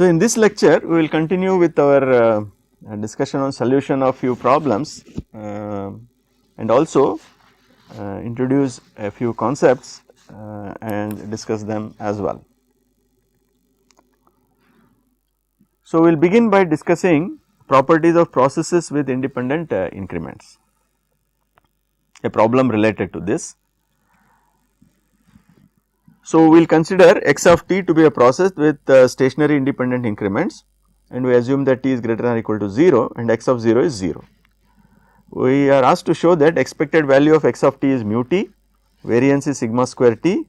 So, in this lecture we will continue with our discussion on solution of few problems and also introduce a few concepts and discuss them as well. So, we will begin by discussing properties of processes with independent increments, a problem related to this. So, we will consider x of t to be a process with stationary independent increments, and we assume that t is greater than or equal to 0 and x of 0 is 0. We are asked to show that expected value of x of t is mu t, variance is sigma square t,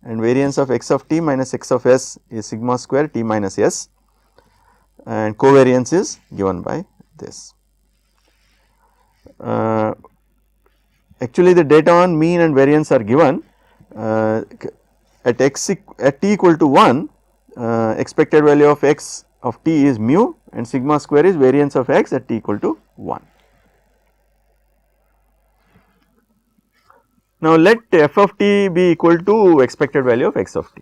and variance of x of t minus x of s is sigma square t minus s, and covariance is given by this. Actually the data on mean and variance are given at t equal to 1, expected value of x of t is mu and sigma square is variance of x at t equal to 1. Now let f of t be equal to expected value of x of t.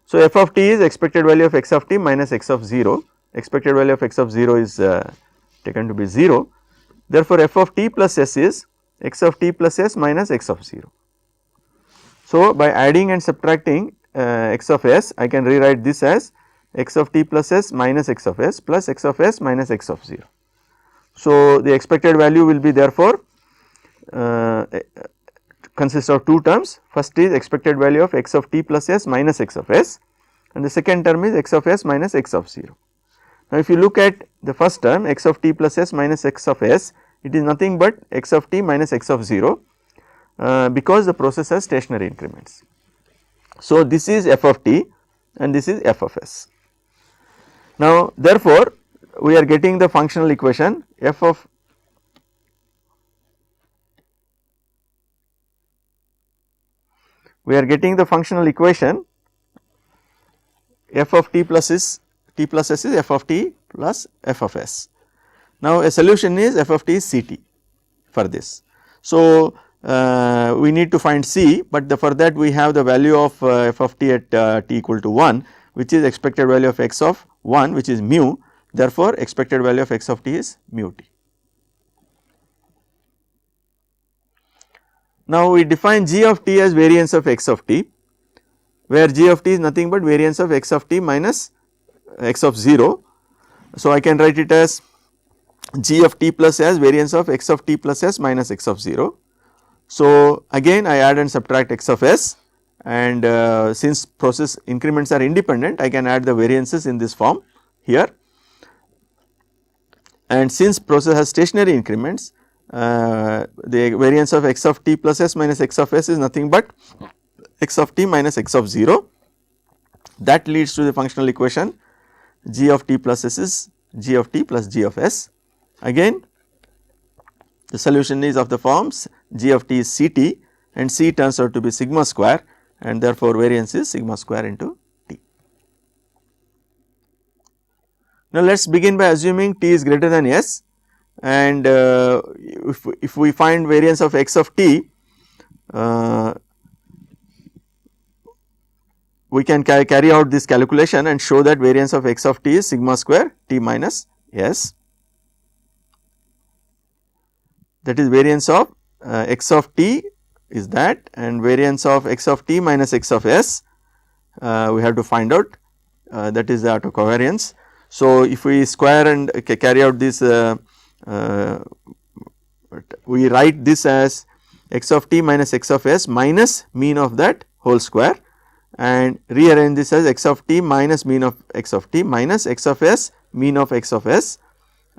So f of t is expected value of x of t minus x of 0, expected value of x of 0 is taken to be 0, therefore f of t plus s is x of t plus s minus x of 0. So by adding and subtracting x of s, I can rewrite this as x of t plus s minus x of s plus x of s minus x of 0. So the expected value will be therefore consists of two terms. First is expected value of x of t plus s minus x of s, and the second term is x of s minus x of 0. Now if you look at the first term x of t plus s minus x of s, it is nothing but x of t minus x of 0 because the process has stationary increments. So this is f of t and this is f of s. Now therefore we are getting the functional equation f of f of t plus s is f of t plus f of s. Now a solution is f of t is Ct for this. So we need to find C, but for that we have the value of f of t at t equal to 1, which is expected value of x of 1, which is mu, therefore expected value of x of t is mu t. Now we define g of t as variance of x of t, where g of t is nothing but variance of x of t minus x of 0. So I can write it as g of t plus s variance of x of t plus s minus x of 0. So again I add and subtract x of s, and since process increments are independent, I can add the variances in this form here, and since process has stationary increments, the variance of x of t plus s minus x of s is nothing but x of t minus x of 0. That leads to the functional equation g of t plus s is g of t plus g of s. Again the solution is of the forms g of t is Ct, and C turns out to be sigma square, and therefore variance is sigma square into t. Now let us begin by assuming t is greater than s, and if we find variance of x of t, we can carry out this calculation and show that variance of x of t is sigma square t minus s, that is variance of x of t is that, and variance of x of t minus x of s we have to find out, that is the autocovariance. So if we square and carry out this, we write this as x of t minus x of s minus mean of that whole square, and rearrange this as x of t minus mean of x of t minus x of s mean of x of s,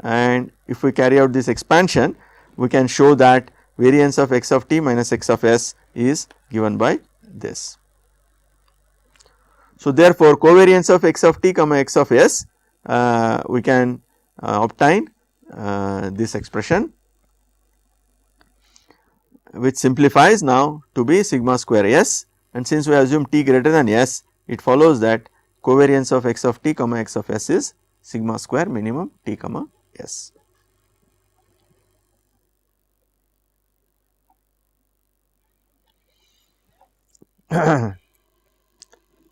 and if we carry out this expansion, we can show that variance of x of t minus x of s is given by this. So therefore covariance of x of t comma x of s, we can obtain this expression, which simplifies now to be sigma square s, and since we assume t greater than s, it follows that covariance of x of t comma x of s is sigma square minimum t comma s.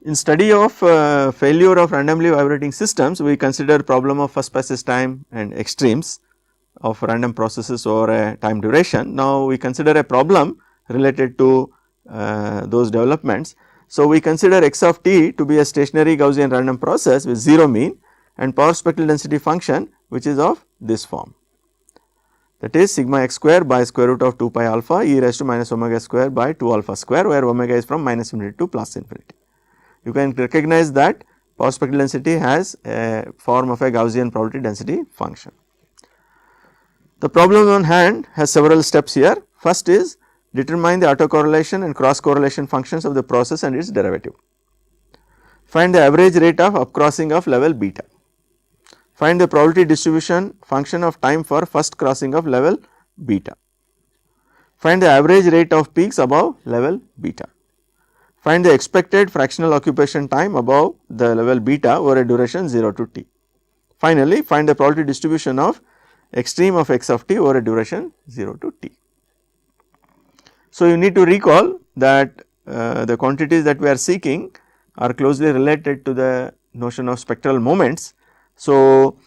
In study of failure of randomly vibrating systems, we consider problem of first passage time and extremes of random processes over a time duration. Now, we consider a problem related to those developments. So, we consider x of t to be a stationary Gaussian random process with 0 mean and power spectral density function which is of this form, that is sigma x square by square root of 2 pi alpha e raised to minus omega square by 2 alpha square, where omega is from minus infinity to plus infinity. You can recognize that power spectral density has a form of a Gaussian probability density function. The problem on hand has several steps here. First is determine the autocorrelation and cross correlation functions of the process and its derivative. Find the average rate of upcrossing of level beta. Find the probability distribution function of time for first crossing of level beta. Find the average rate of peaks above level beta. Find the expected fractional occupation time above the level beta over a duration 0 to t. Finally, find the probability distribution of extreme of x of t over a duration 0 to t. So, you need to recall that the quantities that we are seeking are closely related to the notion of spectral moments. So,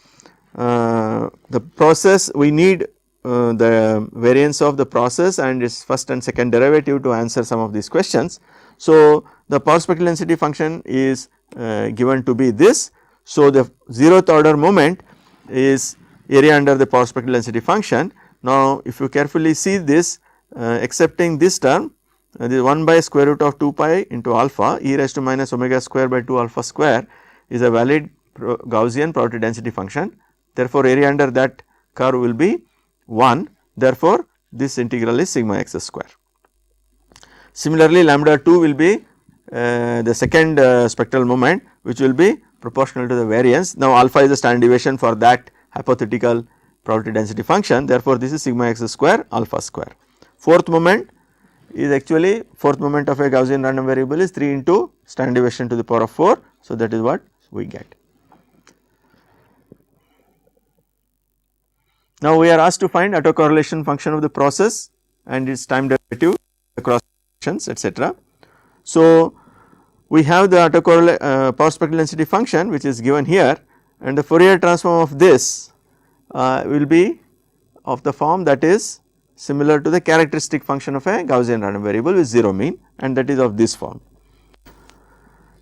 the process we need the variance of the process and its first and second derivative to answer some of these questions. So, the power spectral density function is given to be this. So, the 0th order moment is area under the power spectral density function. Now, if you carefully see this, accepting this term, this 1 by square root of 2 pi into alpha e raised to minus omega square by 2 alpha square is a valid Gaussian probability density function. Therefore, area under that curve will be 1. Therefore, this integral is sigma x square. Similarly, lambda 2 will be the second spectral moment, which will be proportional to the variance. Now, alpha is the standard deviation for that hypothetical probability density function. Therefore, this is sigma x square alpha square. Fourth moment is actually fourth moment of a Gaussian random variable is 3 into standard deviation to the power of 4. So, that is what we get. Now, we are asked to find autocorrelation function of the process and its time derivative across functions etc. So, we have the power spectral density function which is given here, and the Fourier transform of this will be of the form that is similar to the characteristic function of a Gaussian random variable with 0 mean, and that is of this form.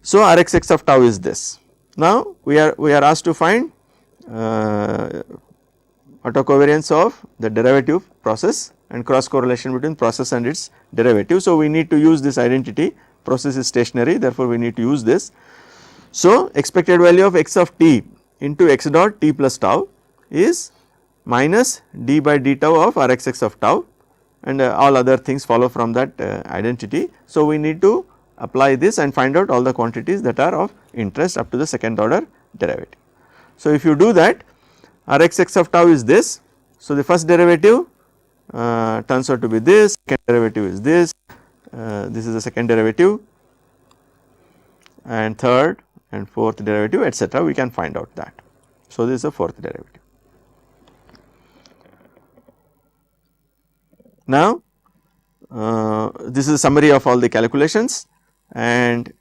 So, Rx of tau is this. Now, we are asked to find autocovariance of the derivative process and cross correlation between process and its derivative. So, we need to use this identity, process is stationary, therefore, we need to use this. So, expected value of x of t into x dot t plus tau is minus d by d tau of Rx of tau, and all other things follow from that identity. So, we need to apply this and find out all the quantities that are of interest up to the second order derivative. So, if you do that, Rx of tau is this. So, the first derivative turns out to be this, second derivative is this is the second derivative, and third and fourth derivative etc. we can find out that. So, this is the fourth derivative. Now, this is a summary of all the calculations, and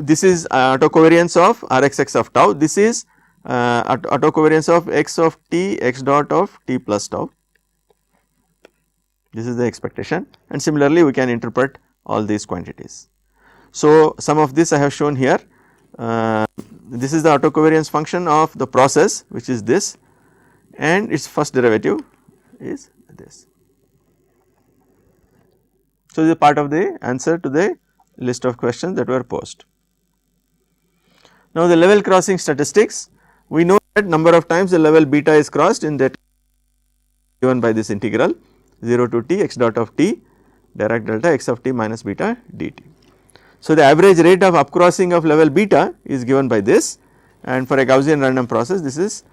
this is autocovariance of Rx of tau. This is autocovariance of x of t x dot of t plus tau. This is the expectation, and similarly we can interpret all these quantities. So, some of this I have shown here. This is the autocovariance function of the process, which is this, and its first derivative is this. So, this is part of the answer to the list of questions that were posed. Now, the level crossing statistics, we know that number of times the level beta is crossed in that given by this integral 0 to t x dot of t Dirac delta x of t minus beta dt. So, the average rate of upcrossing of level beta is given by this, and for a Gaussian random process this is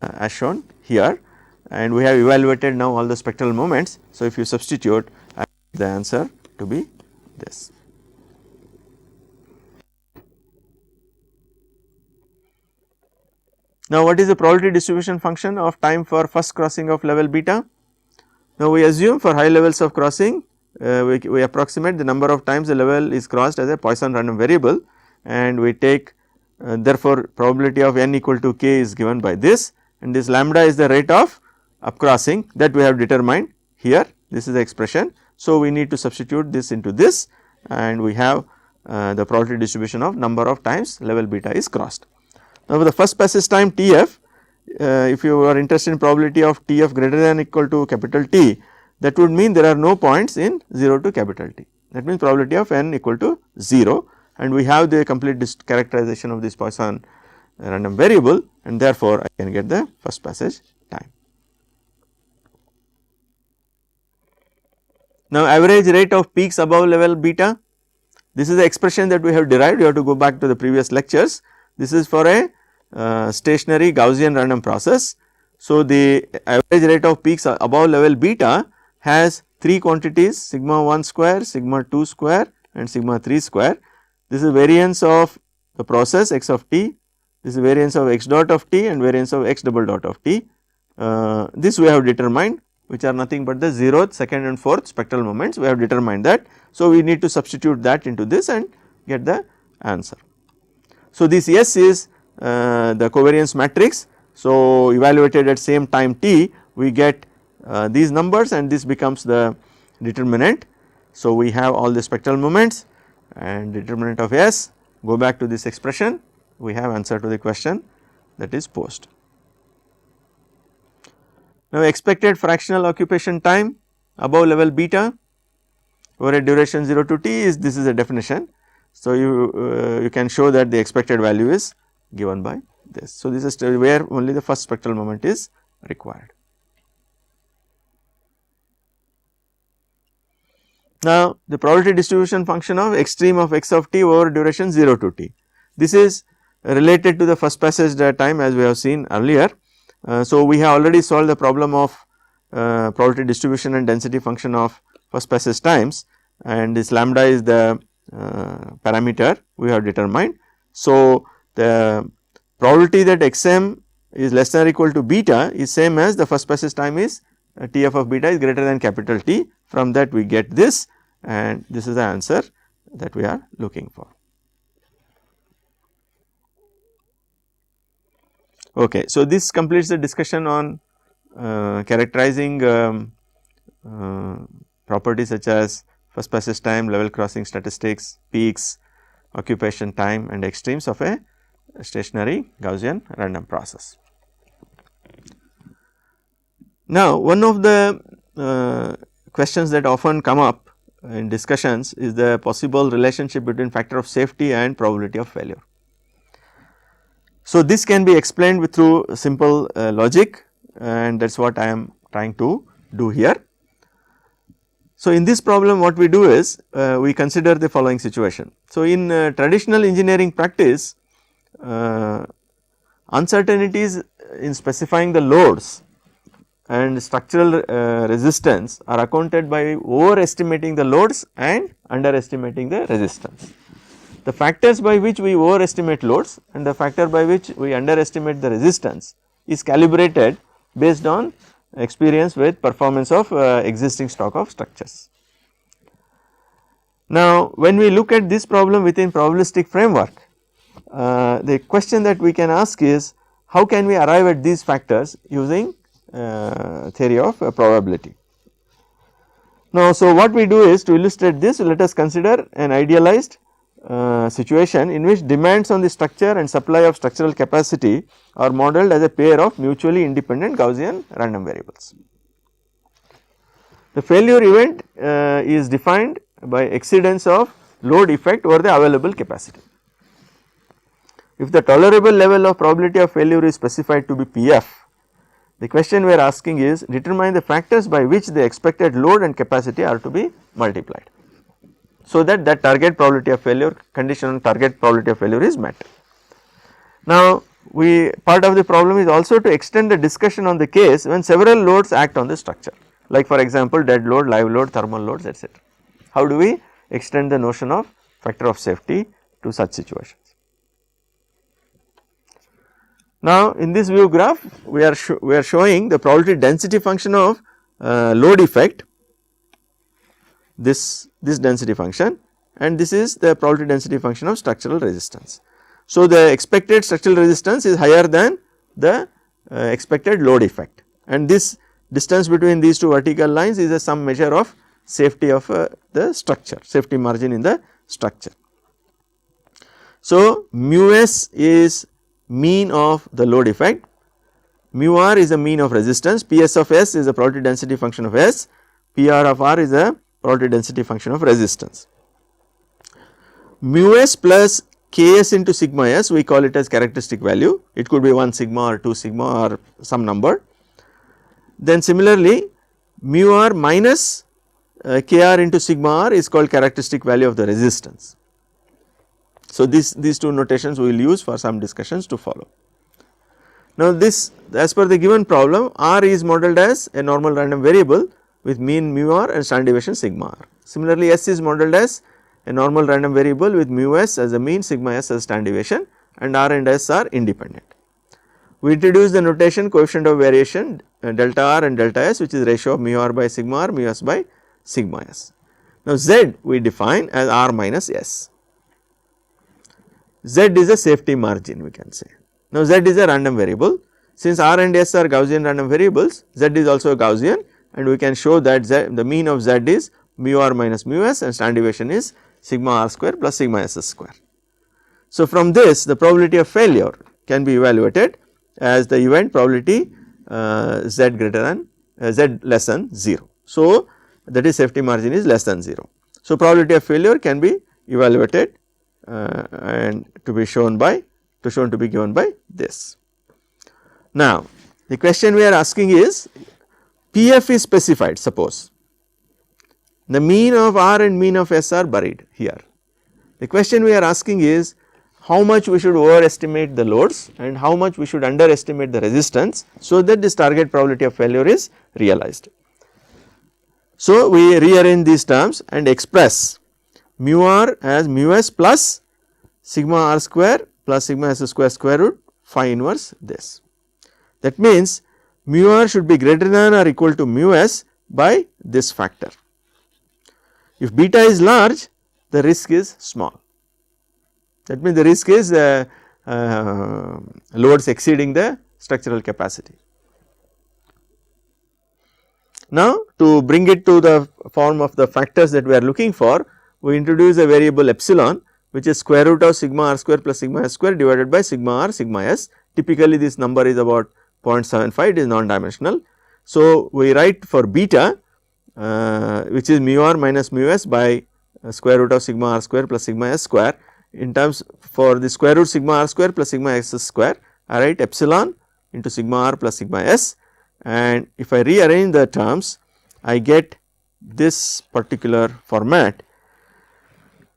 as shown here, and we have evaluated now all the spectral moments. So, if you substitute, I get the answer to be this. Now, what is the probability distribution function of time for first crossing of level beta? Now, we assume for high levels of crossing we approximate the number of times the level is crossed as a Poisson random variable, and we take therefore, probability of n equal to k is given by this, and this lambda is the rate of upcrossing that we have determined here. This is the expression. So, we need to substitute this into this, and we have the probability distribution of number of times level beta is crossed. Now, for the first passage time Tf, if you are interested in probability of Tf greater than or equal to capital T, that would mean there are no points in 0 to capital T. That means probability of n equal to 0, and we have the complete characterization of this Poisson random variable, and therefore, I can get the first passage time. Now, average rate of peaks above level beta, this is the expression that we have derived. You have to go back to the previous lectures. This is for a stationary Gaussian random process. So, the average rate of peaks above level beta has 3 quantities sigma 1 square, sigma 2 square and sigma 3 square. This is variance of the process x of t, this is variance of x dot of t and variance of x double dot of t. This we have determined, which are nothing but the 0th, 2nd and 4th spectral moments, we have determined that. So, we need to substitute that into this and get the answer. So, this S is the covariance matrix. So, evaluated at same time t, we get these numbers and this becomes the determinant. So, we have all the spectral moments and determinant of S, go back to this expression, we have answer to the question that is posed. Now, expected fractional occupation time above level beta over a duration 0 to t is, this is a definition. So, you can show that the expected value is given by this. So, this is where only the first spectral moment is required. Now, the probability distribution function of extreme of x of t over duration 0 to t. This is related to the first passage time as we have seen earlier. So, we have already solved the problem of probability distribution and density function of first passage times, and this lambda is the parameter we have determined. So, the probability that xm is less than or equal to beta is same as the first passage time is Tf of beta is greater than capital T. From that we get this, and this is the answer that we are looking for. Okay. So, this completes the discussion on characterizing properties such as first passage time, level crossing statistics, peaks, occupation time and extremes of a stationary Gaussian random process. Now, one of the questions that often come up in discussions is the possible relationship between factor of safety and probability of failure. So, this can be explained with through simple logic, and that is what I am trying to do here. So, in this problem what we do is we consider the following situation. So, in traditional engineering practice, uncertainties in specifying the loads and structural resistance are accounted by overestimating the loads and underestimating the resistance. The factors by which we overestimate loads and the factor by which we underestimate the resistance is calibrated based on experience with performance of existing stock of structures. Now, when we look at this problem within probabilistic framework, the question that we can ask is how can we arrive at these factors using theory of probability. Now, so what we do is to illustrate this, let us consider an idealized situation in which demands on the structure and supply of structural capacity are modeled as a pair of mutually independent Gaussian random variables. The failure event is defined by exceedance of load effect over the available capacity. If the tolerable level of probability of failure is specified to be Pf, the question we are asking is determine the factors by which the expected load and capacity are to be multiplied, so that target probability of failure, condition on target probability of failure is met. Now, part of the problem is also to extend the discussion on the case when several loads act on the structure, like for example dead load, live load, thermal loads, etc. How do we extend the notion of factor of safety to such situations? Now, in this view graph we are showing the probability density function of load effect this density function, and this is the probability density function of structural resistance. So, the expected structural resistance is higher than the expected load effect, and this distance between these two vertical lines is some measure of safety of the structure, safety margin in the structure. So, mu s is mean of the load effect, mu r is a mean of resistance, P s of s is a probability density function of s, P r of r is a probability density function of resistance. Mu s plus K s into sigma s, we call it as characteristic value, it could be 1 sigma or 2 sigma or some number. Then similarly, mu r minus K r into sigma r is called characteristic value of the resistance. So, these two notations we will use for some discussions to follow. Now, this as per the given problem, r is modeled as a normal random variable with mean mu r and standard deviation sigma r. Similarly, s is modeled as a normal random variable with mu s as a mean, sigma s as standard deviation, and r and s are independent. We introduce the notation coefficient of variation delta r and delta s, which is ratio of mu r by sigma r, mu s by sigma s. Now, z we define as r minus s. Z is a safety margin, we can say. Now, z is a random variable. Since r and s are Gaussian random variables, z is also a Gaussian, and we can show that the mean of z is mu r minus mu s, and standard deviation is sigma r square plus sigma s square. So, from this the probability of failure can be evaluated as the event probability z greater than z less than 0. So, that is safety margin is less than 0. So, probability of failure can be evaluated and to be shown to be given by this. Now, the question we are asking is Pf is specified, suppose the mean of r and mean of s are buried here. The question we are asking is how much we should overestimate the loads and how much we should underestimate the resistance, so that this target probability of failure is realized. So, we rearrange these terms and express mu r as mu s plus sigma r square plus sigma s square square root phi inverse this. That means, mu r should be greater than or equal to mu s by this factor. If beta is large, the risk is small. That means, the risk is loads exceeding the structural capacity. Now, to bring it to the form of the factors that we are looking for, we introduce a variable epsilon, which is square root of sigma r square plus sigma s square divided by sigma r sigma s. Typically, this number is about 0.75, it is non-dimensional. So, we write for beta which is mu r minus mu s by square root of sigma r square plus sigma s square. In terms for the square root sigma r square plus sigma s square, I write epsilon into sigma r plus sigma s, and if I rearrange the terms, I get this particular format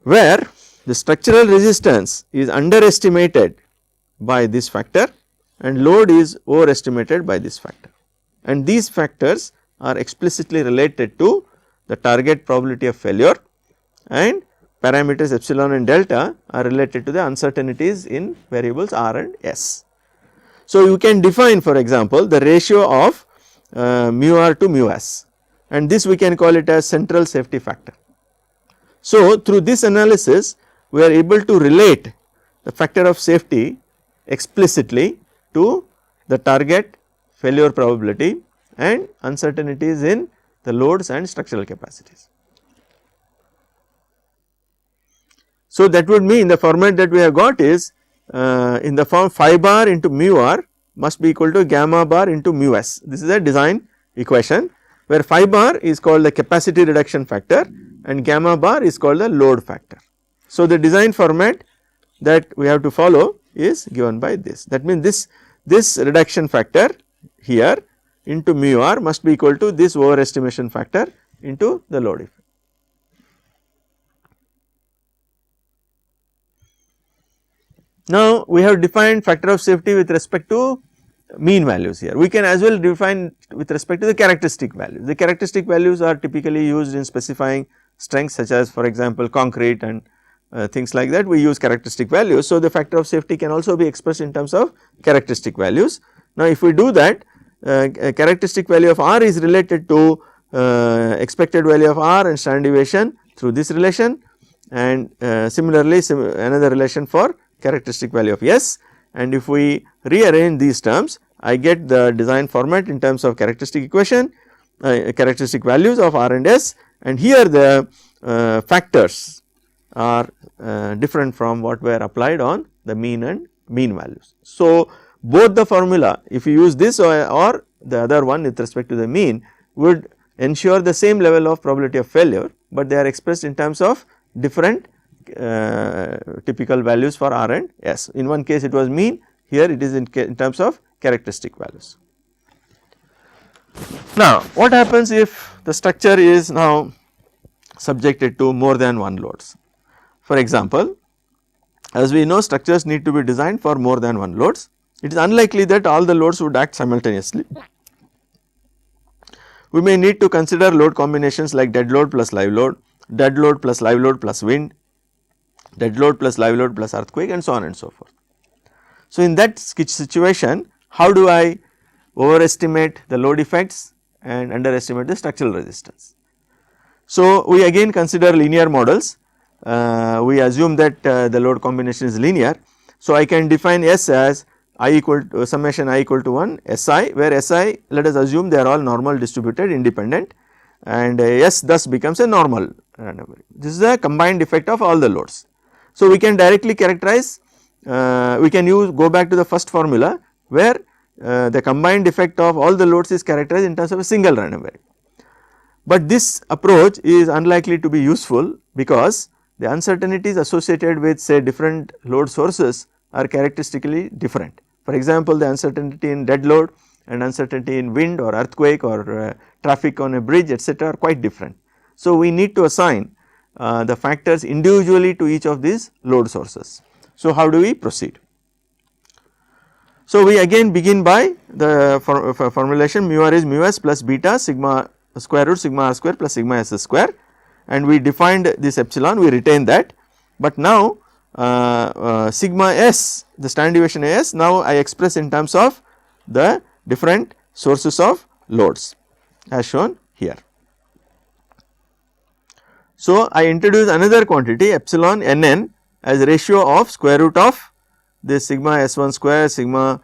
where the structural resistance is underestimated by this factor and load is overestimated by this factor, and these factors are explicitly related to the target probability of failure, and parameters epsilon and delta are related to the uncertainties in variables r and s. So, you can define, for example, the ratio of mu r to mu s, and this we can call it as central safety factor. So, through this analysis we are able to relate the factor of safety explicitly to the target failure probability and uncertainties in the loads and structural capacities. So, that would mean the format that we have got is in the form phi bar into mu r must be equal to gamma bar into mu s. This is a design equation where phi bar is called the capacity reduction factor and gamma bar is called the load factor. So, the design format that we have to follow is given by this. That means, this reduction factor here into mu r must be equal to this overestimation factor into the load effect. Now, we have defined factor of safety with respect to mean values here. We can as well define with respect to the characteristic values. The characteristic values are typically used in specifying strengths such as, for example, concrete and things like that, we use characteristic values. So, the factor of safety can also be expressed in terms of characteristic values. Now, if we do that, a characteristic value of r is related to expected value of R and standard deviation through this relation, and similarly another relation for characteristic value of S, and if we rearrange these terms I get the design format in terms of characteristic equation, characteristic values of R and S, and here the factors are different from what were applied on the mean and mean values. So, both the formula if you use this or the other one with respect to the mean would ensure the same level of probability of failure, but they are expressed in terms of different typical values for R and S. In one case it was mean, here it is in terms of characteristic values. Now, what happens if the structure is now subjected to more than one loads? For example, as we know structures need to be designed for more than one loads. It is unlikely that all the loads would act simultaneously. We may need to consider load combinations like dead load plus live load, dead load plus live load plus wind, dead load plus live load plus earthquake, and so on and so forth. So, in that situation how do I overestimate the load effects and underestimate the structural resistance? So, we again consider linear models. We assume that the load combination is linear. So, I can define S as I equal to summation I equal to 1 SI, where SI let us assume they are all normal distributed independent, and S thus becomes a normal random variable. This is the combined effect of all the loads. So, we can directly characterize, we can go back to the first formula where the combined effect of all the loads is characterized in terms of a single random variable. But this approach is unlikely to be useful because the uncertainties associated with say different load sources are characteristically different. For example, the uncertainty in dead load and uncertainty in wind or earthquake or traffic on a bridge etc. are quite different. So, we need to assign the factors individually to each of these load sources. So, how do we proceed? So, we again begin by the formulation mu r is mu s plus beta sigma square root sigma r square plus sigma s square, and we defined this epsilon, we retain that, but now sigma s, the standard deviation s, now I express in terms of the different sources of loads as shown here. So, I introduce another quantity epsilon nn as ratio of square root of this sigma s1 square, sigma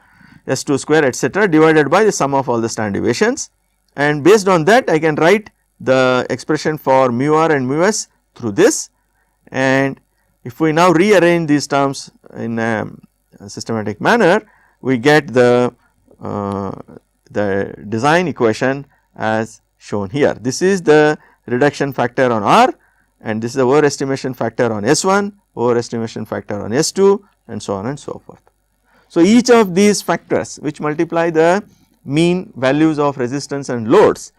s2 square etc. divided by the sum of all the standard deviations, and based on that I can write the expression for mu r and mu s through this, and if we now rearrange these terms in a systematic manner we get the design equation as shown here. This is the reduction factor on R, and this is the overestimation factor on S1, overestimation factor on S2, and so on and so forth. So, each of these factors which multiply the mean values of resistance and loads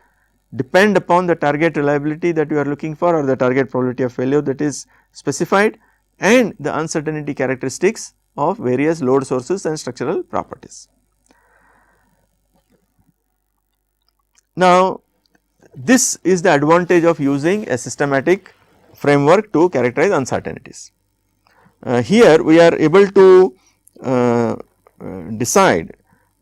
depend upon the target reliability that you are looking for or the target probability of failure that is specified, and the uncertainty characteristics of various load sources and structural properties. Now, this is the advantage of using a systematic framework to characterize uncertainties. Here we are able to decide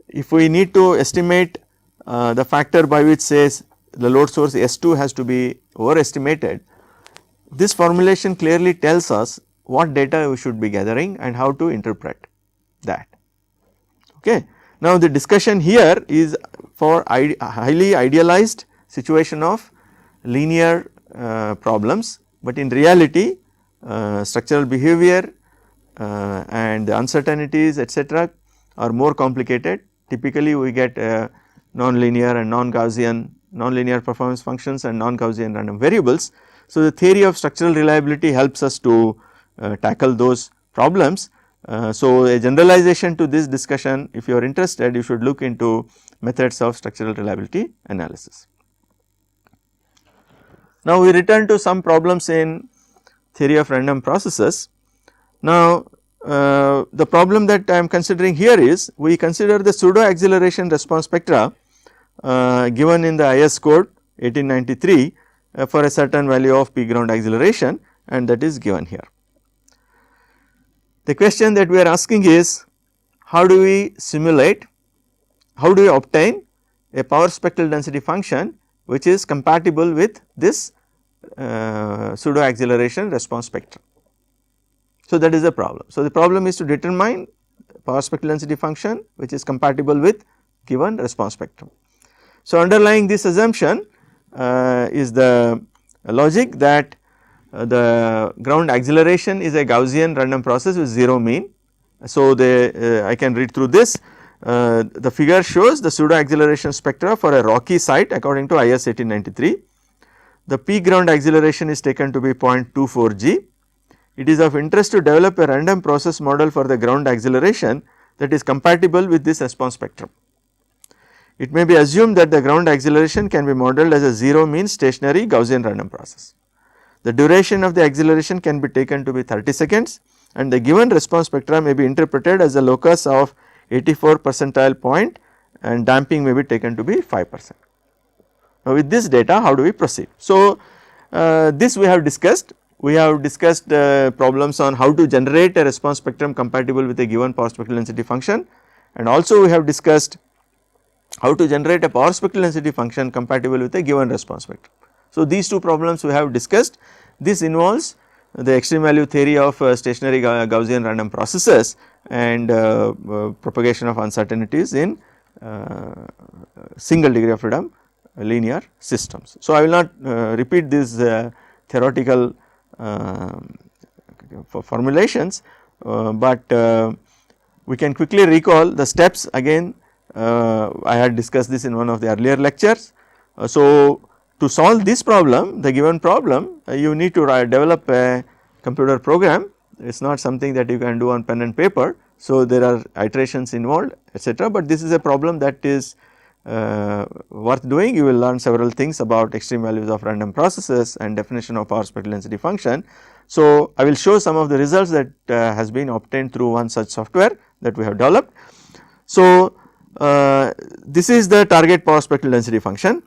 if we need to estimate the factor by which says the load source S2 has to be overestimated. This formulation clearly tells us what data we should be gathering and how to interpret that. Okay. Now, the discussion here is for highly idealized situation of linear problems, but in reality structural behavior and the uncertainties etc. are more complicated. Typically we get non-linear and non-Gaussian, non-linear performance functions and non-Gaussian random variables. So, the theory of structural reliability helps us to tackle those problems. So, a generalization to this discussion, if you are interested, you should look into methods of structural reliability analysis. Now, we return to some problems in theory of random processes. Now, the problem that I am considering here is we consider the pseudo acceleration response spectra given in the IS code 1893 for a certain value of p ground acceleration, and that is given here. The question that we are asking is how do we simulate, how do we obtain a power spectral density function which is compatible with this pseudo acceleration response spectrum. So, that is the problem. So, the problem is to determine power spectral density function which is compatible with given response spectrum. So, underlying this assumption is the logic that the ground acceleration is a Gaussian random process with 0 mean. So, I can read through this. The figure shows the pseudo acceleration spectra for a rocky site according to IS 1893. The peak ground acceleration is taken to be 0.24 g. It is of interest to develop a random process model for the ground acceleration that is compatible with this response spectrum. It may be assumed that the ground acceleration can be modeled as a 0 mean stationary Gaussian random process. The duration of the acceleration can be taken to be 30 seconds and the given response spectra may be interpreted as the locus of 84 percentile point and damping may be taken to be 5%. Now, with this data how do we proceed? So, this we have discussed. We have discussed problems on how to generate a response spectrum compatible with a given power spectral density function, and also we have discussed how to generate a power spectral density function compatible with a given response spectrum. So, these two problems we have discussed. This involves the extreme value theory of stationary Gaussian random processes and propagation of uncertainties in single degree of freedom linear systems. So, I will not repeat these theoretical formulations, but we can quickly recall the steps again. I had discussed this in one of the earlier lectures. So, to solve this problem, the given problem, you need to develop a computer program. It is not something that you can do on pen and paper. So, there are iterations involved, etc., but this is a problem that is worth doing. You will learn several things about extreme values of random processes and definition of power spectral density function. So, I will show some of the results that has been obtained through one such software that we have developed. So, this is the target power spectral density function.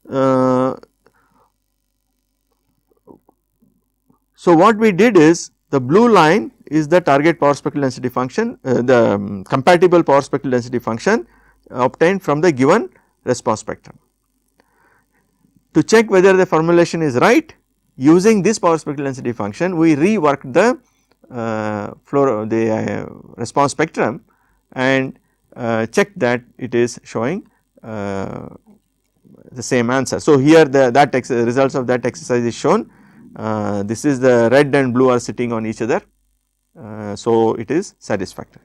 So, what we did is the blue line is the target power spectral density function, the compatible power spectral density function obtained from the given response spectrum. To check whether the formulation is right, using this power spectral density function, we reworked the response spectrum and checked that it is showing the same answer. So, here the results of that exercise is shown. This is the red and blue are sitting on each other. So, it is satisfactory.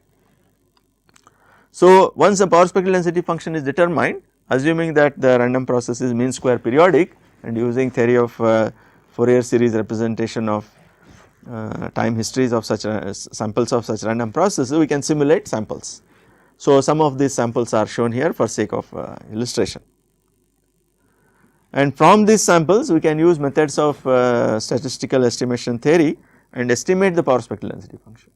So, once the power spectral density function is determined, assuming that the random process is mean square periodic and using theory of Fourier series representation of time histories of such samples of such random processes, we can simulate samples. So, some of these samples are shown here for sake of illustration. And from these samples we can use methods of statistical estimation theory and estimate the power spectral density function.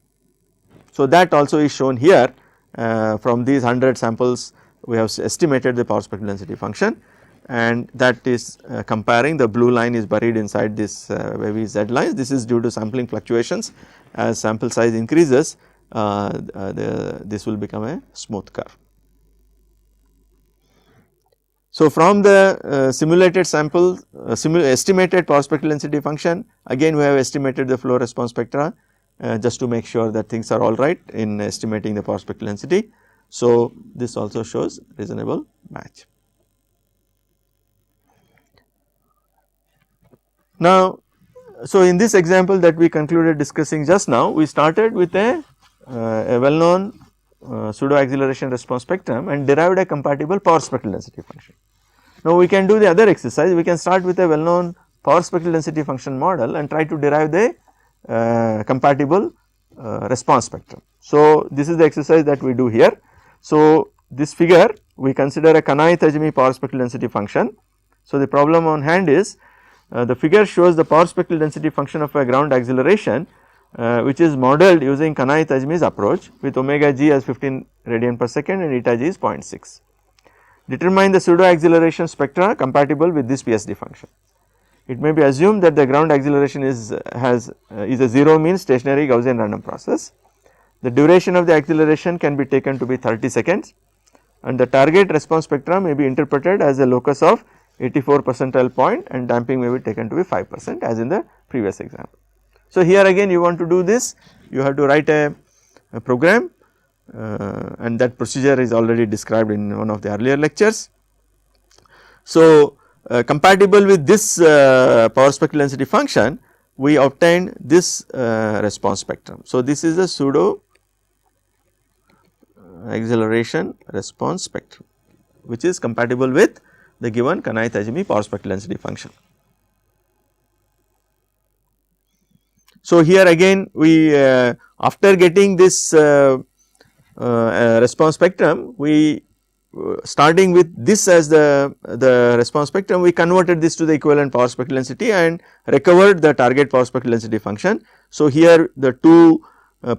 So, that also is shown here. From these 100 samples we have estimated the power spectral density function, and that is comparing the blue line is buried inside this wavy z lines. This is due to sampling fluctuations. As sample size increases, this will become a smooth curve. So, from the simulated sample estimated power spectral density function, again we have estimated the flow response spectra just to make sure that things are all right in estimating the power spectral density. So, this also shows reasonable match. Now, so in this example that we concluded discussing just now, we started with a well known pseudo acceleration response spectrum and derived a compatible power spectral density function. Now, we can do the other exercise. We can start with a well known power spectral density function model and try to derive the compatible response spectrum. So, this is the exercise that we do here. So, this figure we consider a Kanai-Tajimi power spectral density function. So, the problem on hand is the figure shows the power spectral density function of a ground acceleration which is modeled using Kanai-Tajimi's approach with omega g as 15 radian per second and eta g is 0.6. Determine the pseudo acceleration spectra compatible with this PSD function. It may be assumed that the ground acceleration is a 0 mean stationary Gaussian random process. The duration of the acceleration can be taken to be 30 seconds and the target response spectra may be interpreted as a locus of 84 percentile point and damping may be taken to be 5% as in the previous example. So, here again you want to do this, you have to write a program and that procedure is already described in one of the earlier lectures. So, compatible with this power spectral density function, we obtained this response spectrum. So, this is a pseudo acceleration response spectrum which is compatible with the given Kanai-Tajimi power spectral density function. So, here again we after getting this response spectrum, we starting with this as the response spectrum, we converted this to the equivalent power spectral density and recovered the target power spectral density function. So, here the two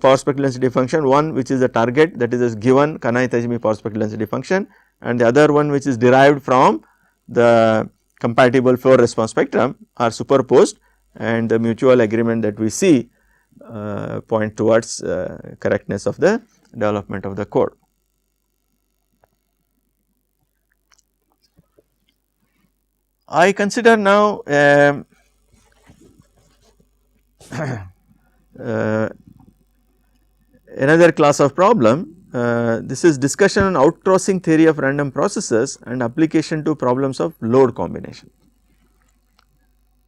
power spectral density function, one which is the target, that is a given Kanai-Tajimi power spectral density function, and the other one which is derived from the compatible flow response spectrum are superposed, and the mutual agreement that we see point towards correctness of the development of the code. I consider now another class of problem. This is discussion on outcrossing theory of random processes and application to problems of load combination.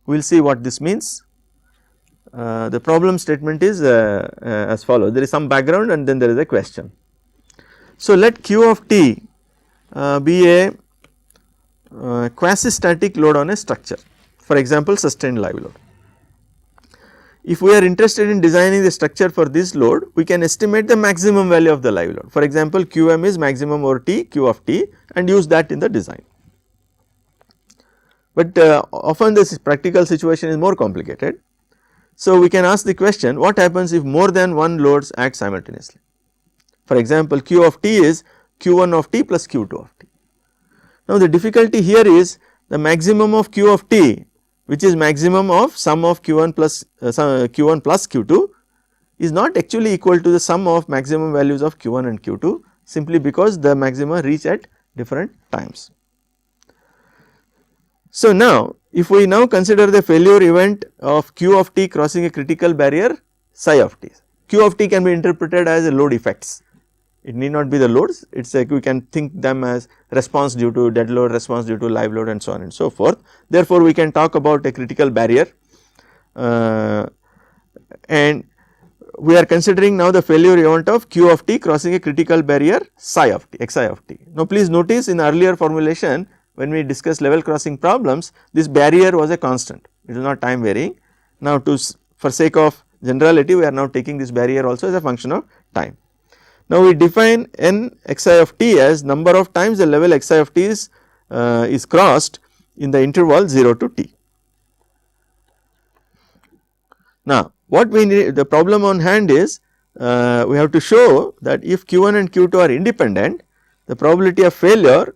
We will see what this means. The problem statement is as follows. There is some background and then there is a question. So, let Q of t be a quasi static load on a structure, for example sustained live load. If we are interested in designing the structure for this load, we can estimate the maximum value of the live load. For example, Qm is maximum over T, Q of T, and use that in the design. But often this practical situation is more complicated. So, we can ask the question, what happens if more than one loads act simultaneously? For example, Q of T is Q1 of T plus Q2 of T. Now, the difficulty here is the maximum of Q of T, which is maximum of sum of Q1 plus Q2, is not actually equal to the sum of maximum values of Q1 and Q2, simply because the maxima reach at different times. So, now if we now consider the failure event of Q of T crossing a critical barrier psi of T, Q of T can be interpreted as a load effects. It need not be the loads, it is like we can think them as response due to dead load, response due to live load and so on and so forth. Therefore, we can talk about a critical barrier and we are considering now the failure event of Q of T crossing a critical barrier psi of T, xi of T. Now, please notice in earlier formulation when we discussed level crossing problems, this barrier was a constant, it is not time varying. Now, for sake of generality, we are now taking this barrier also as a function of time. Now, we define n xi of t as number of times the level xi of t is crossed in the interval 0 to t. Now, what we need, the problem on hand is we have to show that if Q1 and Q2 are independent, the probability of failure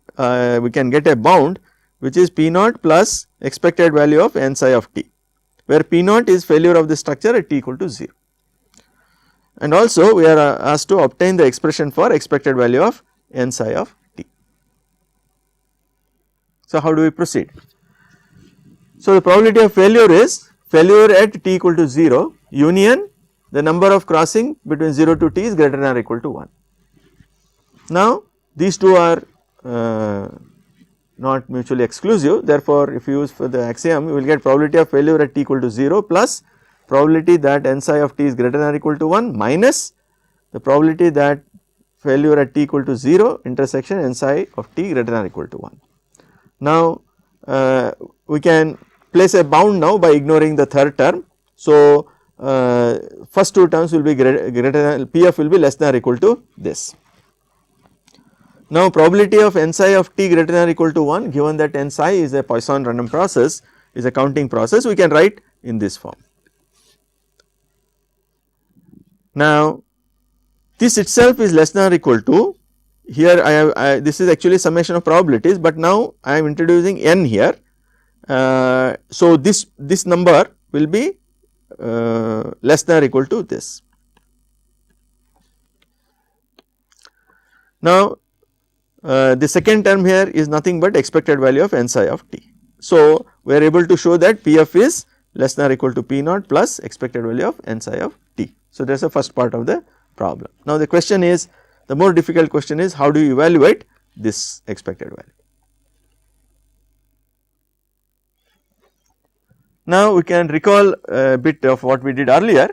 we can get a bound which is P naught plus expected value of n psi of t, where P naught is failure of the structure at t equal to 0. And also we are asked to obtain the expression for expected value of n psi of t. So, how do we proceed? So, the probability of failure is failure at t equal to 0 union the number of crossing between 0 to t is greater than or equal to 1. Now, these two are not mutually exclusive, therefore, if you use for the axiom you will get probability of failure at t equal to 0 plus probability that n psi of t is greater than or equal to 1 minus the probability that failure at t equal to 0 intersection n psi of t greater than or equal to 1. Now, we can place a bound now by ignoring the third term. So, first two terms will be greater than Pf will be less than or equal to this. Now, probability of n psi of t greater than or equal to 1 given that n psi is a Poisson random process, is a counting process, we can write in this form. Now, this itself is less than or equal to, here I have this is actually summation of probabilities, but now I am introducing n here. So, this number will be less than or equal to this. Now, the second term here is nothing but expected value of n psi of t. So, we are able to show that Pf is less than or equal to P naught plus expected value of n psi of t. So, that is the first part of the problem. Now, the question is, the more difficult question is, how do you evaluate this expected value? Now, we can recall a bit of what we did earlier.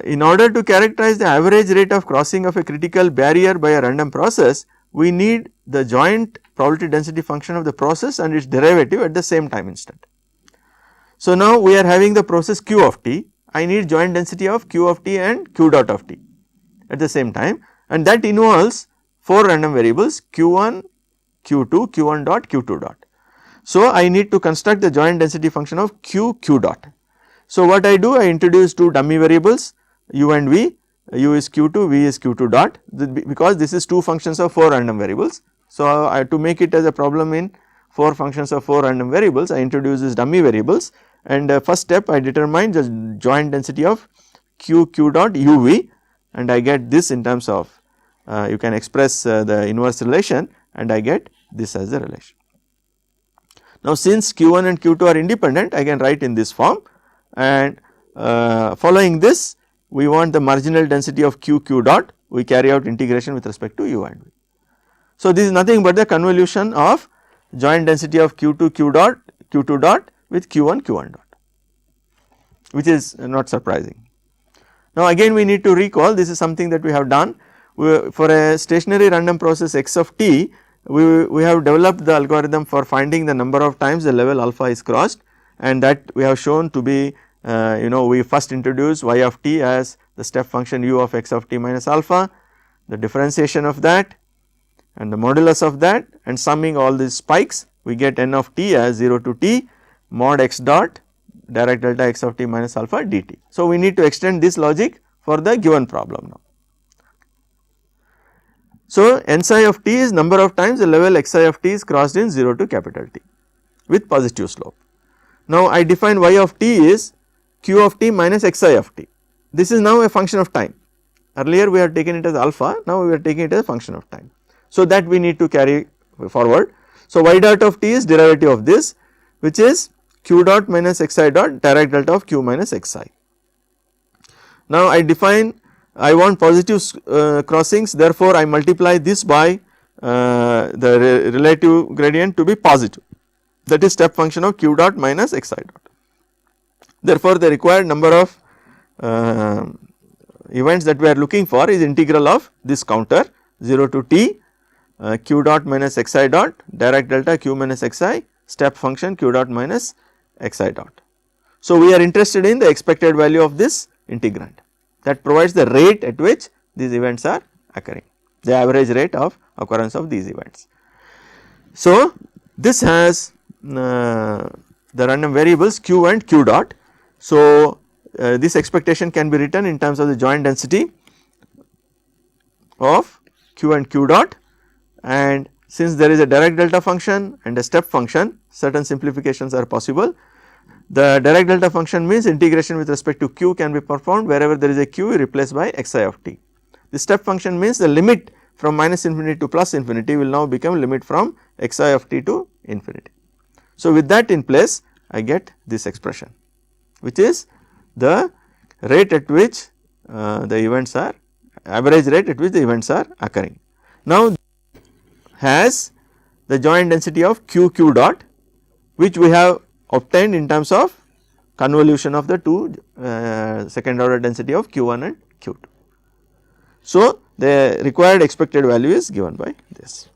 In order to characterize the average rate of crossing of a critical barrier by a random process, we need the joint probability density function of the process and its derivative at the same time instant. So, now we are having the process q of t, I need joint density of q of t and q dot of t at the same time, and that involves 4 random variables q1, q2, q1 dot, q2 dot. So, I need to construct the joint density function of q dot. So, what I do, I introduce 2 dummy variables u and v, u is q2, v is q2 dot, because this is 2 functions of 4 random variables. So, I to make it as a problem in 4 functions of 4 random variables, I introduce these dummy variables, and first step I determine the joint density of q dot u v, and I get this in terms of you can express the inverse relation, and I get this as the relation. Now, since q1 and q2 are independent, I can write in this form, and following this we want the marginal density of q dot, we carry out integration with respect to u and v. So, this is nothing but the convolution of joint density of q2 dot with q1 dot, which is not surprising. Now, again we need to recall, this is something that we have done for a stationary random process x of t, we have developed the algorithm for finding the number of times the level alpha is crossed, and that we have shown to be we first introduce y of t as the step function u of x of t minus alpha, the differentiation of that and the modulus of that, and summing all these spikes, we get n of t as 0 to t mod x dot direct delta x of t minus alpha dt. So, we need to extend this logic for the given problem now. So, n psi of t is number of times the level x psi of t is crossed in 0 to capital T with positive slope. Now, I define y of t is q of t minus x psi of t. This is now a function of time. Earlier we had taken it as alpha, now we are taking it as a function of time. So, that we need to carry forward. So, y dot of t is derivative of this, which is q dot minus x I dot direct delta of q minus x I. Now, I want positive crossings, therefore, I multiply this by the relative gradient to be positive, that is step function of q dot minus x I dot. Therefore, the required number of events that we are looking for is integral of this counter 0 to t q dot minus x I dot direct delta q minus x I step function q dot minus x I dot. So, we are interested in the expected value of this integrand that provides the rate at which these events are occurring, the average rate of occurrence of these events. So, this has the random variables q and q dot. So, this expectation can be written in terms of the joint density of q and q dot, and since there is a direct delta function and a step function, certain simplifications are possible. The direct delta function means integration with respect to q can be performed wherever there is a q replaced by xi of t. The step function means the limit from minus infinity to plus infinity will now become limit from xi of t to infinity. So, with that in place, I get this expression, which is the rate at which the events are average rate at which the events are occurring. Now, has the joint density of q dot, which we have obtained in terms of convolution of the two second order density of q1 and q2. So, the required expected value is given by this.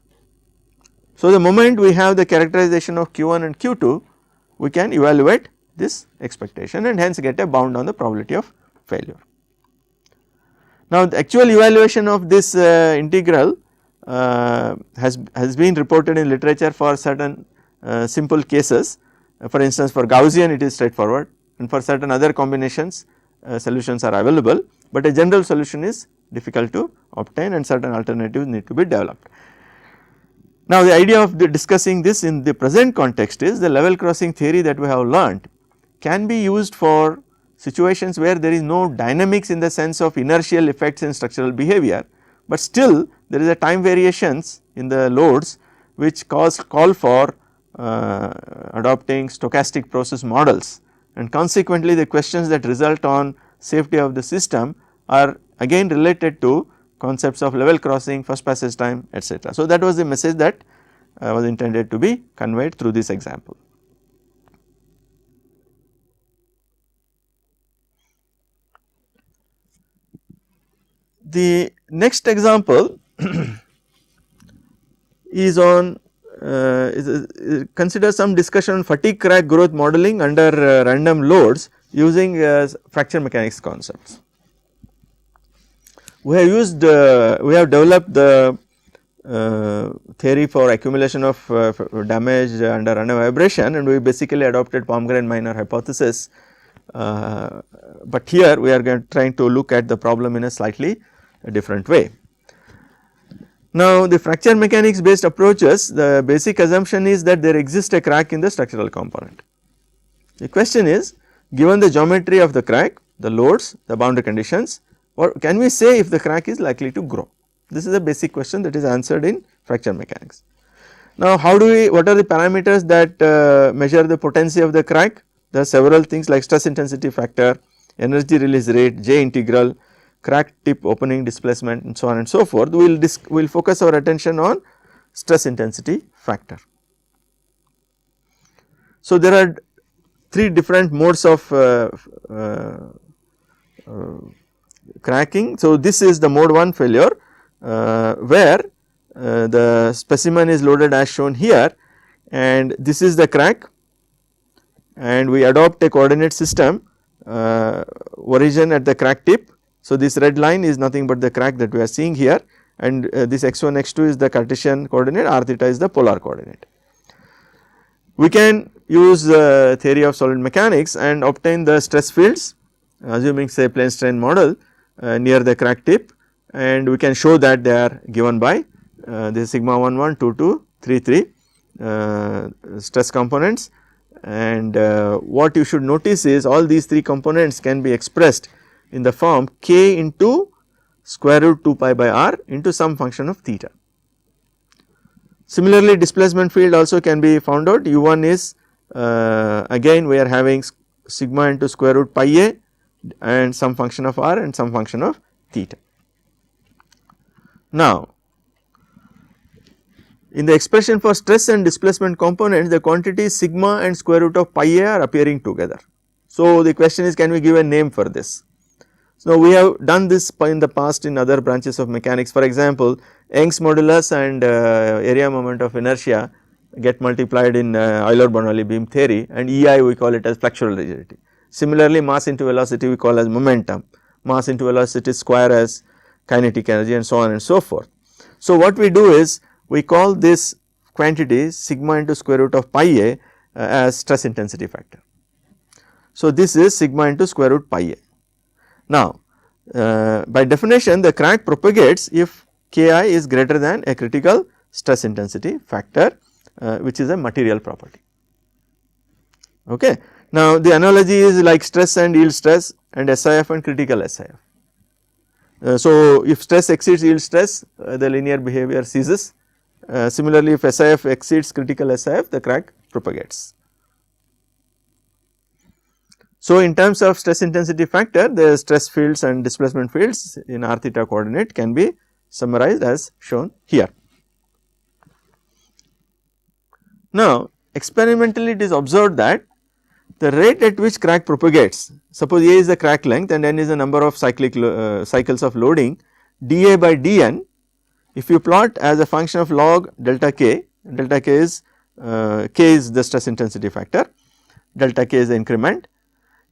So, the moment we have the characterization of q1 and q2, we can evaluate this expectation and hence get a bound on the probability of failure. Now, the actual evaluation of this integral has been reported in literature for certain simple cases. For instance, for Gaussian it is straightforward, and for certain other combinations solutions are available, but a general solution is difficult to obtain and certain alternatives need to be developed. Now, the idea of discussing this in the present context is the level crossing theory that we have learnt can be used for situations where there is no dynamics in the sense of inertial effects in structural behavior, but still there is a time variations in the loads which call for adopting stochastic process models, and consequently the questions that result on safety of the system are again related to concepts of level crossing, first passage time, etc. So, that was the message that was intended to be conveyed through this example. The next example is on consider some discussion on fatigue crack growth modeling under random loads using fracture mechanics concepts. We have developed the theory for accumulation of damage under random vibration, and we basically adopted Palmgren minor hypothesis, but here we are trying to look at the problem in a slightly different way. Now, the fracture mechanics based approaches, the basic assumption is that there exists a crack in the structural component. The question is, given the geometry of the crack, the loads, the boundary conditions, or can we say if the crack is likely to grow? This is a basic question that is answered in fracture mechanics. Now, what are the parameters that measure the potency of the crack? There are several things like stress intensity factor, energy release rate, J integral, crack tip opening displacement, and so on and so forth. We will focus our attention on stress intensity factor. So, there are 3 different modes of cracking. So, this is the mode 1 failure where the specimen is loaded as shown here, and this is the crack, and we adopt a coordinate system origin at the crack tip. So, this red line is nothing but the crack that we are seeing here, and this x1 x2 is the Cartesian coordinate, r theta is the polar coordinate. We can use the theory of solid mechanics and obtain the stress fields assuming say plane strain model near the crack tip, and we can show that they are given by this sigma 11, 22, 33 stress components, and what you should notice is all these 3 components can be expressed in the form k into square root 2 pi by r into some function of theta. Similarly, displacement field also can be found out. U1 is again we are having sigma into square root pi a and some function of r and some function of theta. Now, in the expression for stress and displacement components, the quantities sigma and square root of pi a are appearing together. So, the question is, can we give a name for this? So, we have done this in the past in other branches of mechanics. For example, Young's modulus and area moment of inertia get multiplied in Euler-Bernoulli beam theory, and EI we call it as flexural rigidity. Similarly, mass into velocity we call as momentum, mass into velocity square as kinetic energy, and so on and so forth. So, what we do is we call this quantity sigma into square root of pi a as stress intensity factor. So, this is sigma into square root pi a. Now, by definition the crack propagates if Ki is greater than a critical stress intensity factor, which is a material property. Okay. Now, the analogy is like stress and yield stress and SIF and critical SIF. So, if stress exceeds yield stress, the linear behavior ceases. Similarly, if SIF exceeds critical SIF, the crack propagates. So, in terms of stress intensity factor, the stress fields and displacement fields in r theta coordinate can be summarized as shown here. Now, experimentally it is observed that the rate at which crack propagates, suppose A is the crack length and N is the number of cycles of loading, dA by dN, if you plot as a function of log delta k is the stress intensity factor, delta k is the increment.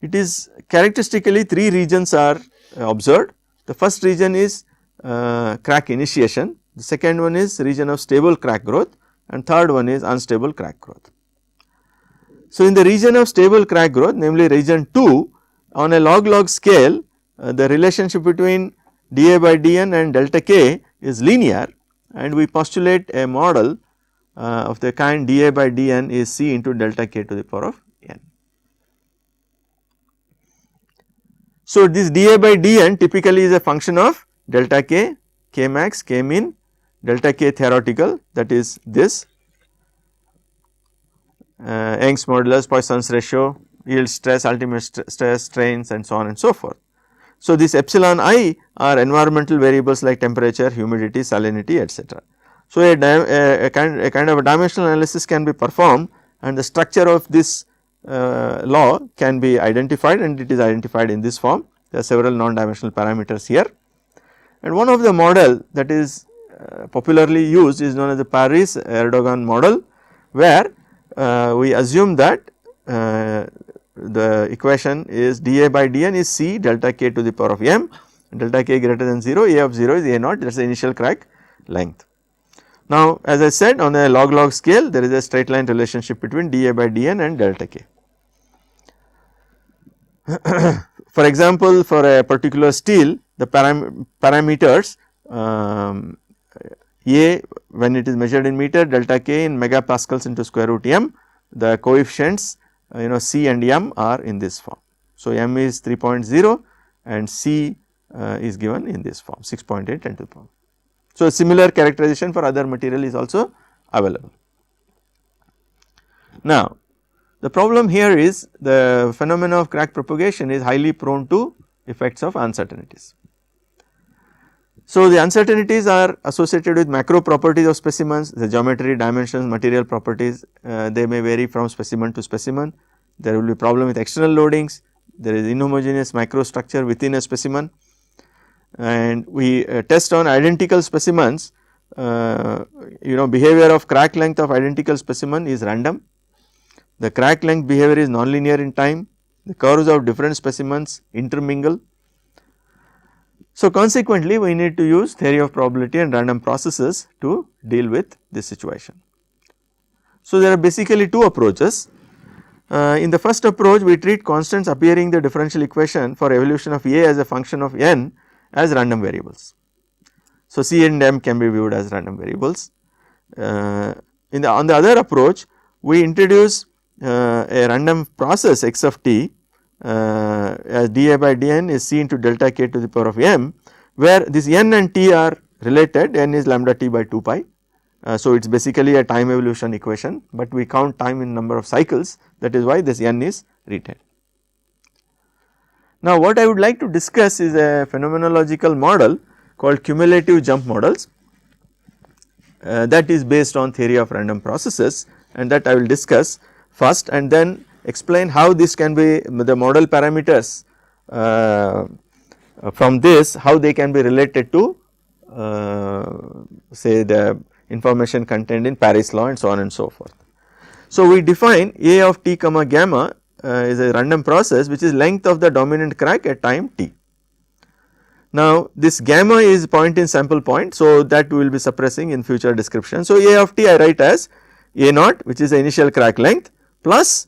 It is characteristically 3 regions are observed. The first region is crack initiation, the second one is region of stable crack growth, and third one is unstable crack growth. So, in the region of stable crack growth, namely region 2, on a log scale, the relationship between dA by dN and delta k is linear, and we postulate a model of the kind dA by dN is C into delta k to the power of n. So, this dA by dN typically is a function of delta k, k max, k min, delta k theoretical, that is this, Young's modulus, Poisson's ratio, yield stress, ultimate stress, strains and so on and so forth. So, this epsilon I are environmental variables like temperature, humidity, salinity, etc. So, a kind of a dimensional analysis can be performed and the structure of this law can be identified, and it is identified in this form. There are several non-dimensional parameters here, and one of the model that is popularly used is known as the Paris-Erdogan model, where we assume that the equation is dA by dN is C delta k to the power of m, delta k greater than 0, A of 0 is A naught, that is the initial crack length. Now, as I said, on a log scale there is a straight line relationship between dA by dN and delta k. For example, for a particular steel, the parameters A when it is measured in meter, delta k in megapascals into square root m, the coefficients C and m are in this form. So, m is 3.0 and C is given in this form 6.8 10 to the power. So, similar characterization for other material is also available. Now, the problem here is the phenomena of crack propagation is highly prone to effects of uncertainties. So, the uncertainties are associated with macro properties of specimens, the geometry, dimensions, material properties, they may vary from specimen to specimen. There will be problem with external loadings, there is inhomogeneous microstructure within a specimen, and we test on identical specimens. Behavior of crack length of identical specimen is random. The crack length behavior is nonlinear in time, the curves of different specimens intermingle. So, consequently, we need to use theory of probability and random processes to deal with this situation. So, there are basically two approaches. In the first approach, we treat constants appearing in the differential equation for evolution of A as a function of n as random variables. So, C and m can be viewed as random variables. On the other approach, we introduce a random process x of t as dA by dN is C into delta k to the power of m, where this n and t are related, n is lambda t by 2 pi. So, it is basically a time evolution equation, but we count time in number of cycles, that is why this n is retained. Now, what I would like to discuss is a phenomenological model called cumulative jump models that is based on theory of random processes, and that I will discuss first and then explain how this can be the model parameters from this, how they can be related to say the information contained in Paris law and so on and so forth. So, we define A of t comma gamma is a random process which is length of the dominant crack at time t. Now, this gamma is point in sample point, so that we will be suppressing in future description. So, A of t I write as A naught, which is the initial crack length, plus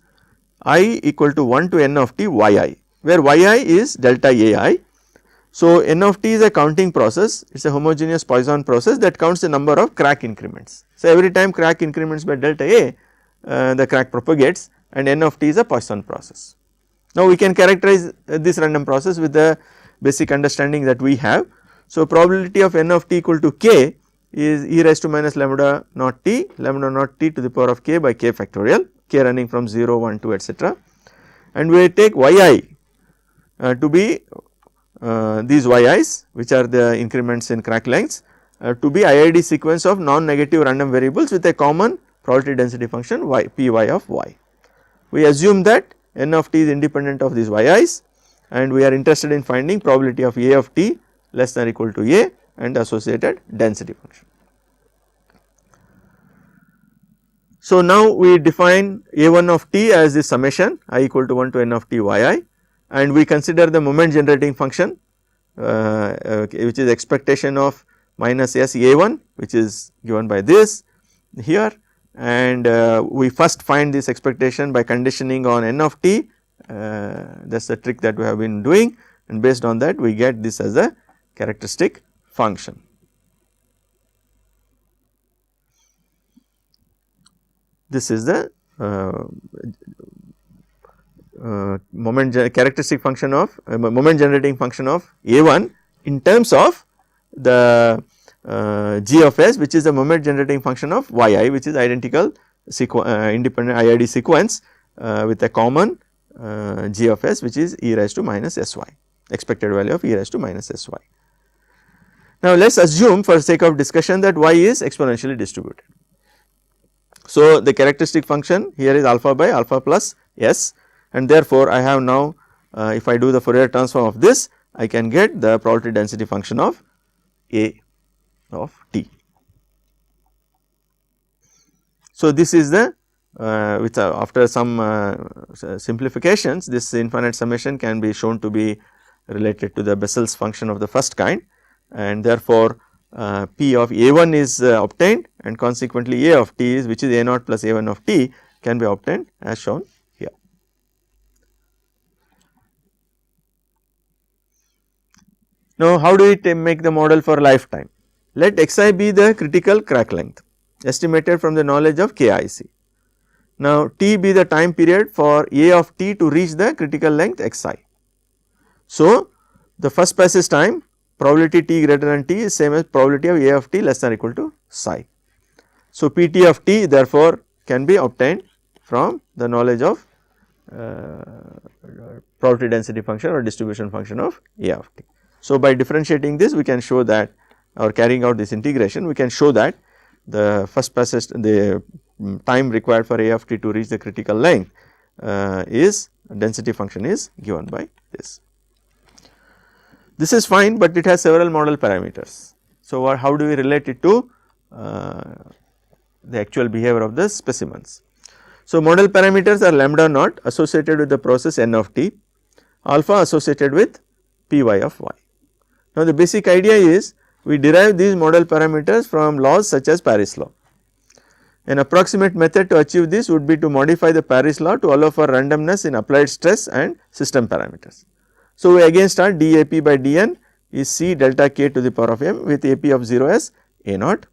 I equal to 1 to n of t yi, where yi is delta ai. So, n of t is a counting process, it is a homogeneous Poisson process that counts the number of crack increments. So, every time crack increments by delta a, the crack propagates, and n of t is a Poisson process. Now, we can characterize this random process with the basic understanding that we have. So, probability of n of t equal to k is e raised to minus lambda naught t to the power of k by k factorial, k running from 0, 1, 2 etc. And we take yi to be these yi's, which are the increments in crack lengths, to be IID sequence of non-negative random variables with a common probability density function y, py of y. We assume that n of t is independent of these yi's, and we are interested in finding probability of A of t less than or equal to A and associated density function. So, now we define A1 of t as the summation I equal to 1 to n of t yi, and we consider the moment generating function which is expectation of minus s A1, which is given by this here, and we first find this expectation by conditioning on n of t, that is the trick that we have been doing, and based on that we get this as a characteristic function. This is the characteristic function of moment generating function of A1 in terms of the g of s, which is the moment generating function of yi, which is identical independent IID sequence with a common g of s, which is e raised to minus sy, expected value of e raised to minus sy. Now, let us assume for sake of discussion that y is exponentially distributed. So, the characteristic function here is alpha by alpha plus s, and therefore, I have now if I do the Fourier transform of this, I can get the probability density function of A of t. So, this is the which after some simplifications, this infinite summation can be shown to be related to the Bessel's function of the first kind, and therefore, P of A1 is obtained, and consequently A of t is, which is A0 plus A1 of t, can be obtained as shown here. Now, how do we make the model for lifetime? Let xi be the critical crack length estimated from the knowledge of KIC. Now, t be the time period for A of t to reach the critical length xi. So, the first passage time probability t greater than t is same as probability of A of t less than or equal to psi. So, Pt of t therefore can be obtained from the knowledge of probability density function or distribution function of A of t. So, by differentiating this, we can show that, or carrying out this integration, we can show that the first passage, the time required for A of t to reach the critical length is density function is given by this. This is fine, but it has several model parameters. So, how do we relate it to the actual behavior of the specimens? So, model parameters are lambda naught associated with the process n of t, alpha associated with py of y. Now, the basic idea is we derive these model parameters from laws such as Paris law. An approximate method to achieve this would be to modify the Paris law to allow for randomness in applied stress and system parameters. So, we again start dAp by dN is C delta k to the power of m with Ap of 0 as A naught.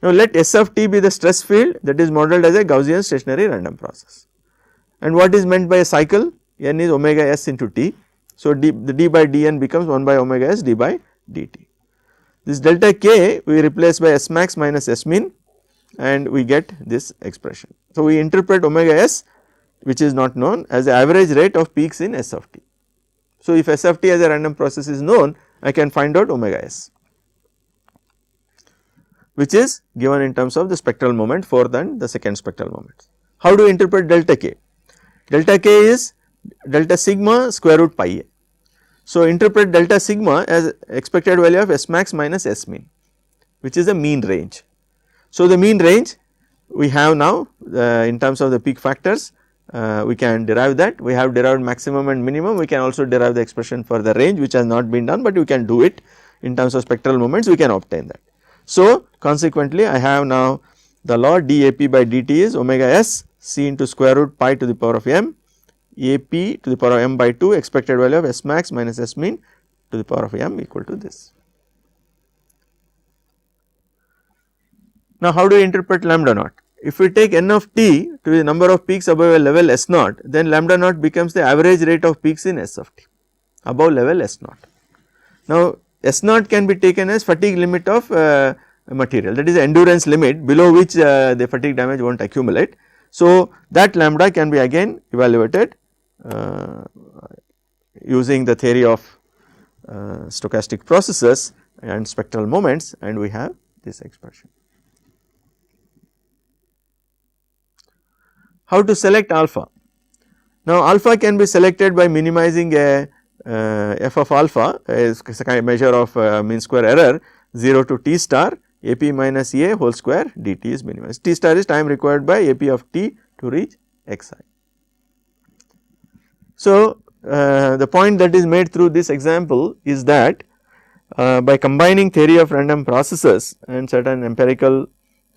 Now, let S of t be the stress field that is modeled as a Gaussian stationary random process. And what is meant by a cycle? N is omega s into t. So, the d by dN becomes 1 by omega s d by dt. This delta k we replace by S max minus S min, and we get this expression. So, we interpret omega s, which is not known, as the average rate of peaks in S of t. So, if S of t as a random process is known, I can find out omega s, which is given in terms of the spectral moment for then the second spectral moment. How do we interpret delta k? Delta k is delta sigma square root pi a. So, interpret delta sigma as expected value of S max minus S min, which is the mean range. So, the mean range we have now in terms of the peak factors, we can derive that. We have derived maximum and minimum, we can also derive the expression for the range, which has not been done, but we can do it in terms of spectral moments, we can obtain that. So, consequently, I have now the law dAp by dt is omega s c into square root pi to the power of m Ap to the power of m by 2 expected value of S max minus S min to the power of m equal to this. Now, how do we interpret lambda naught? If we take n of t to be the number of peaks above a level S naught, then lambda naught becomes the average rate of peaks in S of t above level S naught. Now, S naught can be taken as fatigue limit of material, that is the endurance limit below which the fatigue damage will not accumulate. So, that lambda can be again evaluated using the theory of stochastic processes and spectral moments, and we have this expression. How to select alpha? Now, alpha can be selected by minimizing a f of alpha is a kind of measure of mean square error 0 to t star Ap minus A whole square dt is minimized. T star is time required by Ap of t to reach xi. So, the point that is made through this example is that by combining theory of random processes and certain empirical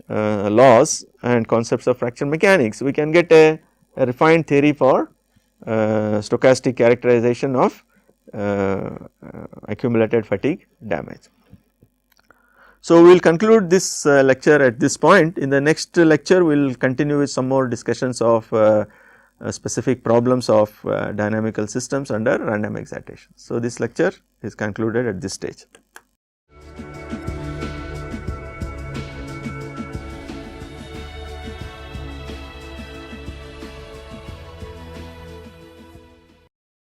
laws and concepts of fractal mechanics, we can get a refined theory for stochastic characterization of accumulated fatigue damage. So, we will conclude this lecture at this point. In the next lecture, we will continue with some more discussions of specific problems of dynamical systems under random excitation. So, this lecture is concluded at this stage.